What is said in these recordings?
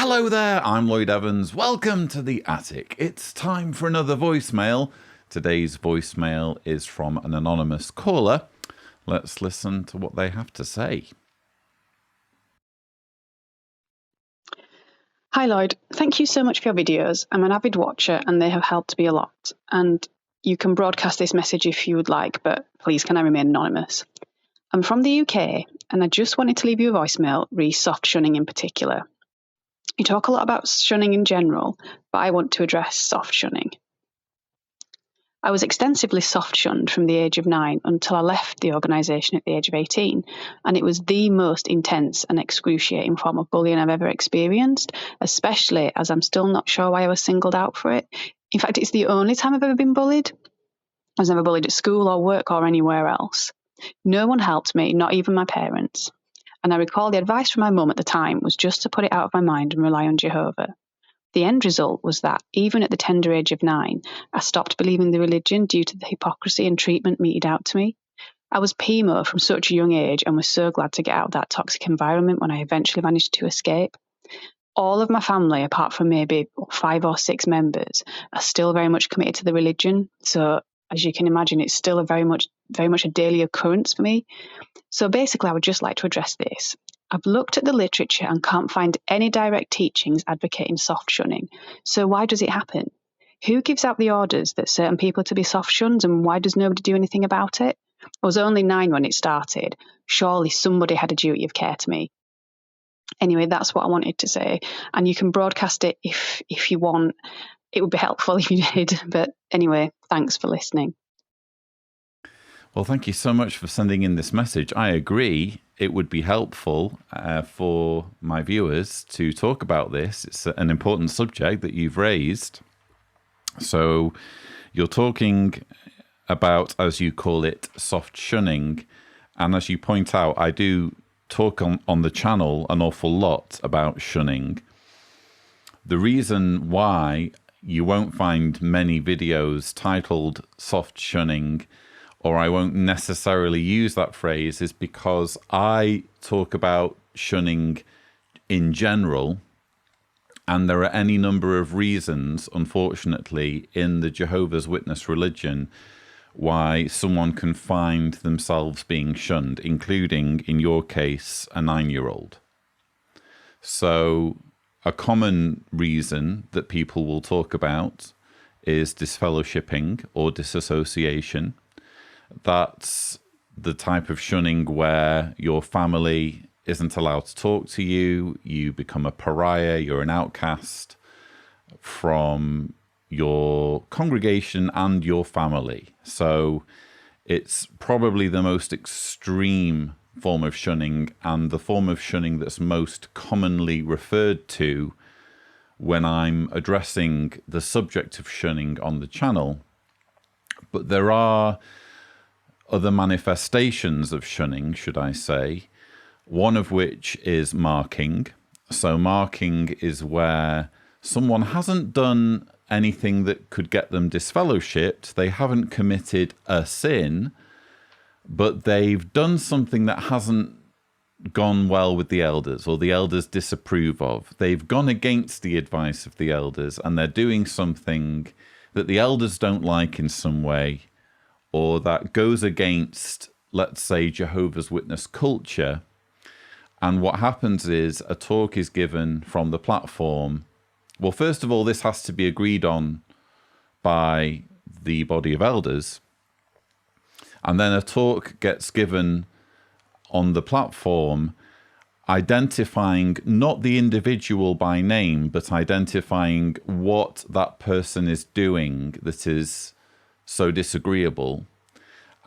Hello there, I'm Lloyd Evans. Welcome to the attic. It's time for another voicemail. Today's voicemail is from an anonymous caller. Let's listen to what they have to say. Hi Lloyd, thank you so much for your videos. I'm an avid watcher and they have helped me a lot. And you can broadcast this message if you would like, but please can I remain anonymous? I'm from the UK and I just wanted to leave you a voicemail re soft shunning in particular. You talk a lot about shunning in general, but I want to address soft shunning. I was extensively soft shunned from the age of 9 until I left the organisation at the age of 18, and it was the most intense and excruciating form of bullying I've ever experienced, especially as I'm still not sure why I was singled out for it. In fact, it's the only time I've ever been bullied. I was never bullied at school or work or anywhere else. No one helped me, not even my parents. And I recall the advice from my mum at the time was just to put it out of my mind and rely on Jehovah. The end result was that, even at the tender age of 9, I stopped believing the religion due to the hypocrisy and treatment meted out to me. I was PMO from such a young age and was so glad to get out of that toxic environment when I eventually managed to escape. All of my family, apart from maybe 5 or 6 members, are still very much committed to the religion. So, as you can imagine, it's still very much a daily occurrence for me. So basically, I would just like to address this. I've looked at the literature and can't find any direct teachings advocating soft shunning. So why does it happen? Who gives out the orders that certain people are to be soft shunned, and why does nobody do anything about it? I was only 9 when it started. Surely somebody had a duty of care to me. Anyway, that's what I wanted to say. And you can broadcast it if you want. It would be helpful if you did. But anyway, thanks for listening. Well, thank you so much for sending in this message. I agree. It would be helpful for my viewers to talk about this. It's an important subject that you've raised. So you're talking about, as you call it, soft shunning. And as you point out, I do talk on the channel an awful lot about shunning. The reason why you won't find many videos titled soft shunning, or I won't necessarily use that phrase, is because I talk about shunning in general, and there are any number of reasons, unfortunately, in the Jehovah's Witness religion why someone can find themselves being shunned, including, in your case, a 9-year-old. So a common reason that people will talk about is disfellowshipping or disassociation. That's the type of shunning where your family isn't allowed to talk to you, you become a pariah, you're an outcast from your congregation and your family. So it's probably the most extreme form of shunning, and the form of shunning that's most commonly referred to when I'm addressing the subject of shunning on the channel. But there are other manifestations of shunning, should I say, one of which is marking. So marking is where someone hasn't done anything that could get them disfellowshipped. They haven't committed a sin, but they've done something that hasn't gone well with the elders, or the elders disapprove of. They've gone against the advice of the elders, and they're doing something that the elders don't like in some way, or that goes against, let's say, Jehovah's Witness culture. And what happens is a talk is given from the platform. Well, first of all, this has to be agreed on by the body of elders. And then a talk gets given on the platform identifying not the individual by name, but identifying what that person is doing that is so disagreeable.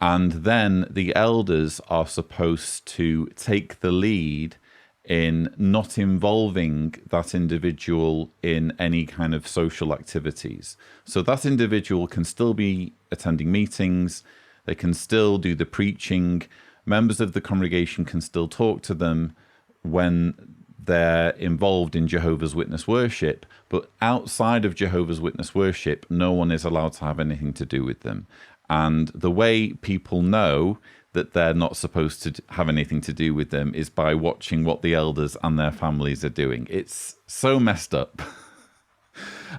And then the elders are supposed to take the lead in not involving that individual in any kind of social activities. So that individual can still be attending meetings, they can still do the preaching, members of the congregation can still talk to them when they're involved in Jehovah's Witness worship, but outside of Jehovah's Witness worship, no one is allowed to have anything to do with them. And the way people know that they're not supposed to have anything to do with them is by watching what the elders and their families are doing. It's so messed up.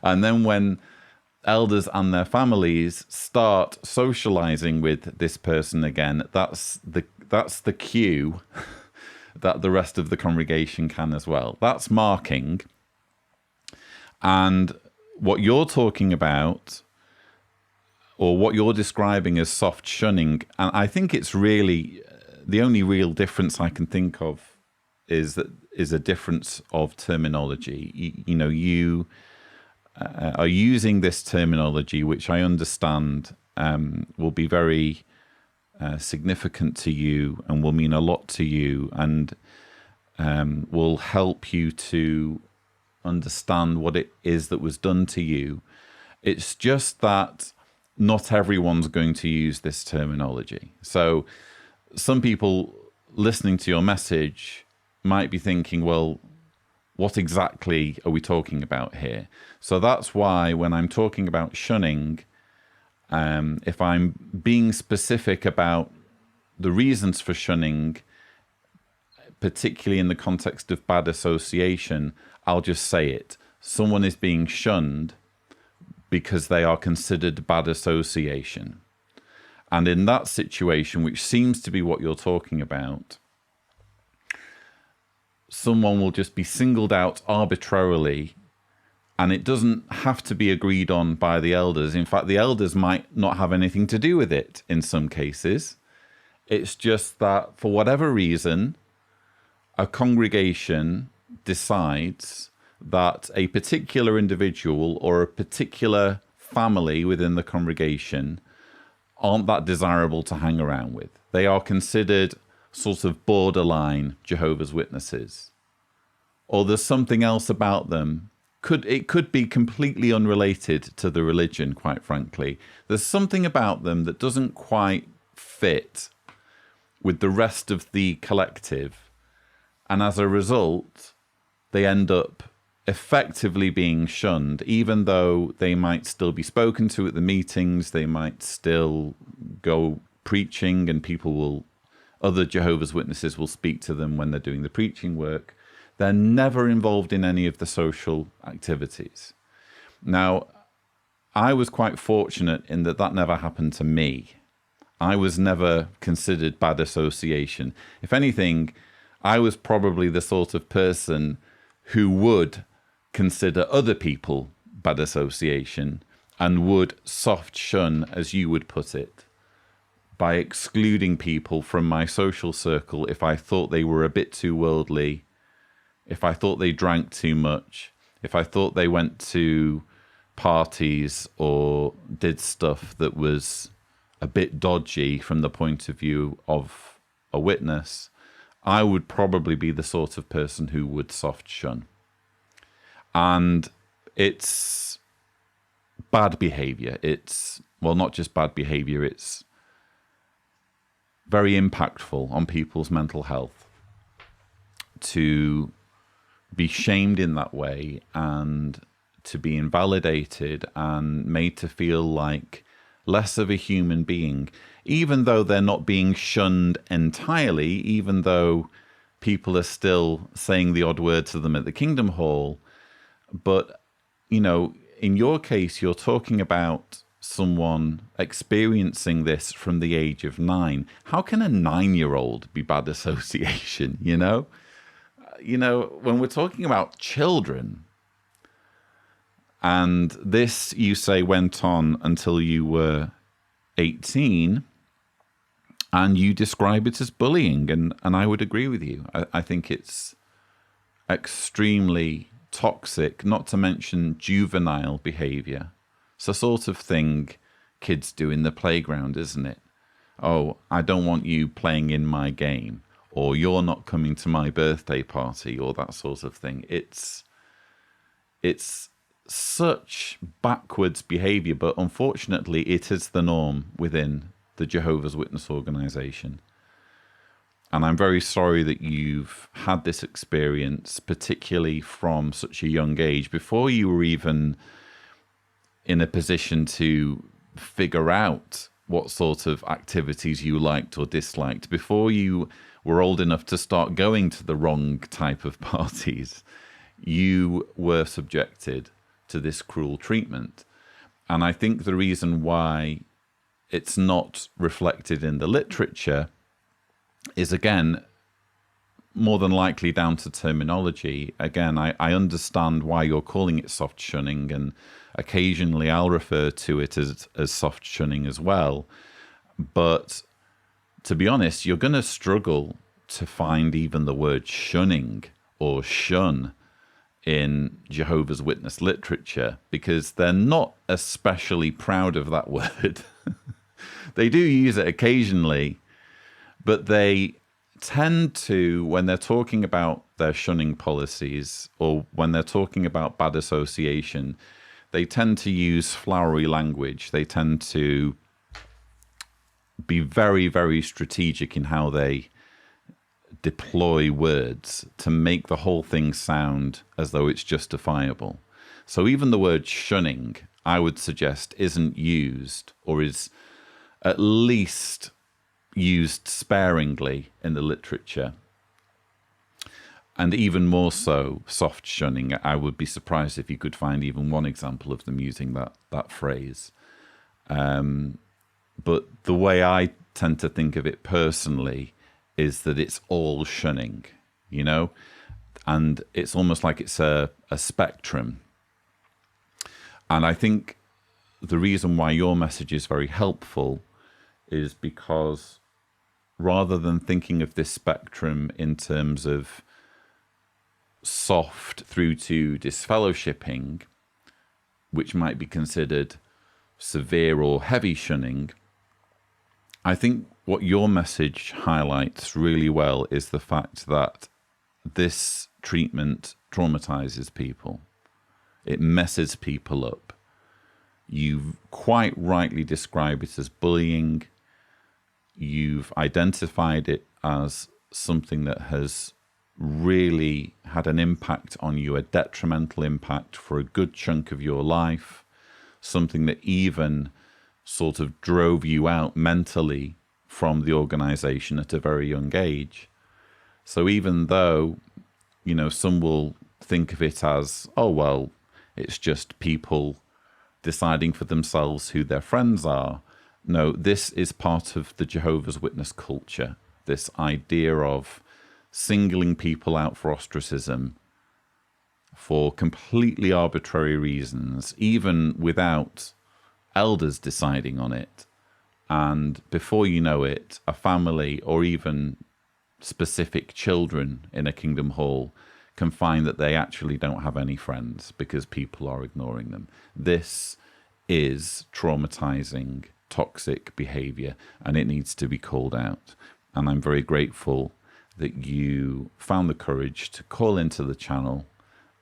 And then when elders and their families start socializing with this person again, that's the cue that the rest of the congregation can as well. That's marking. And what you're talking about, or what you're describing as soft shunning, and I think it's really the only real difference I can think of is a difference of terminology. You are using this terminology, which I understand will be very significant to you and will mean a lot to you, and will help you to understand what it is that was done to you. It's just that not everyone's going to use this terminology. So some people listening to your message might be thinking, well, what exactly are we talking about here? So that's why when I'm talking about shunning, if I'm being specific about the reasons for shunning, particularly in the context of bad association, I'll just say it. Someone is being shunned because they are considered bad association. And in that situation, which seems to be what you're talking about, someone will just be singled out arbitrarily, and it doesn't have to be agreed on by the elders. In fact, the elders might not have anything to do with it in some cases. It's just that for whatever reason, a congregation decides that a particular individual or a particular family within the congregation aren't that desirable to hang around with. They are considered sort of borderline Jehovah's Witnesses. Or there's something else about them. It could be completely unrelated to the religion, quite frankly. There's something about them that doesn't quite fit with the rest of the collective. And as a result, they end up effectively being shunned, even though they might still be spoken to at the meetings, they might still go preaching, and other Jehovah's Witnesses will speak to them when they're doing the preaching work. They're never involved in any of the social activities. Now, I was quite fortunate in that never happened to me. I was never considered bad association. If anything, I was probably the sort of person who would consider other people bad association and would soft shun, as you would put it, by excluding people from my social circle if I thought they were a bit too worldly, if I thought they drank too much, if I thought they went to parties or did stuff that was a bit dodgy from the point of view of a witness, I would probably be the sort of person who would soft shun. And it's bad behavior. It's, well, not just bad behavior, it's very impactful on people's mental health to be shamed in that way and to be invalidated and made to feel like less of a human being, even though they're not being shunned entirely, even though people are still saying the odd word to them at the Kingdom Hall. But, in your case, you're talking about someone experiencing this from the age of 9. How can a 9-year-old be bad association, when we're talking about children, and this, you say, went on until you were 18, and you describe it as bullying, and I would agree with you. I think it's extremely toxic, not to mention juvenile behavior. It's the sort of thing kids do in the playground, isn't it? Oh, I don't want you playing in my game, or you're not coming to my birthday party, or that sort of thing. It's such backwards behavior, but unfortunately it is the norm within the Jehovah's Witness organization. And I'm very sorry that you've had this experience, particularly from such a young age, before you were even in a position to figure out what sort of activities you liked or disliked before you were old enough to start going to the wrong type of parties. You were subjected to this cruel treatment. And I think the reason why it's not reflected in the literature is, again, more than likely down to terminology. Again, I understand why you're calling it soft shunning, and occasionally I'll refer to it as soft shunning as well. But to be honest, you're going to struggle to find even the word shunning or shun in Jehovah's Witness literature, because they're not especially proud of that word. They do use it occasionally, but they tend to, when they're talking about their shunning policies or when they're talking about bad association, they tend to use flowery language. They tend to be very, very strategic in how they deploy words to make the whole thing sound as though it's justifiable. So even the word shunning, I would suggest, isn't used, or is at least used sparingly in the literature. And even more so, soft shunning. I would be surprised if you could find even one example of them using that phrase. But the way I tend to think of it personally is that it's all shunning, you know? And it's almost like it's a spectrum. And I think the reason why your message is very helpful is because rather than thinking of this spectrum in terms of soft through to disfellowshipping, which might be considered severe or heavy shunning, I think what your message highlights really well is the fact that this treatment traumatizes people. It messes people up. You quite rightly describe it as bullying. You've identified it as something that has really had an impact on you, a detrimental impact for a good chunk of your life, something that even sort of drove you out mentally from the organization at a very young age. So even though, you know, some will think of it as, oh, well, it's just people deciding for themselves who their friends are. No, this is part of the Jehovah's Witness culture, this idea of singling people out for ostracism for completely arbitrary reasons, even without elders deciding on it. And before you know it, a family or even specific children in a kingdom hall can find that they actually don't have any friends because people are ignoring them. This is traumatizing, toxic behavior, and it needs to be called out. And I'm very grateful that you found the courage to call into the channel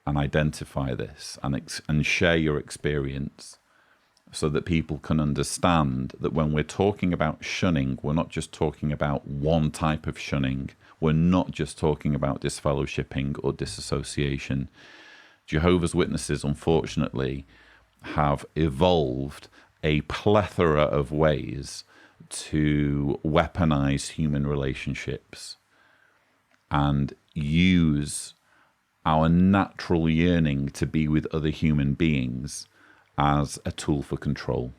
and identify this and share your experience, so that people can understand that when we're talking about shunning, we're not just talking about one type of shunning. We're not just talking about disfellowshipping or disassociation. Jehovah's Witnesses, unfortunately, have evolved a plethora of ways to weaponize human relationships and use our natural yearning to be with other human beings as a tool for control.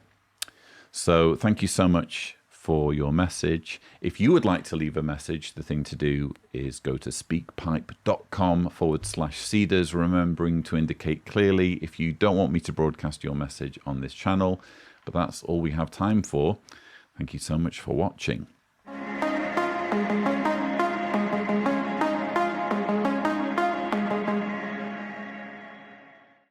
So thank you so much for your message. If you would like to leave a message, the thing to do is go to speakpipe.com/Cedars, remembering to indicate clearly if you don't want me to broadcast your message on this channel. But that's all we have time for. Thank you so much for watching.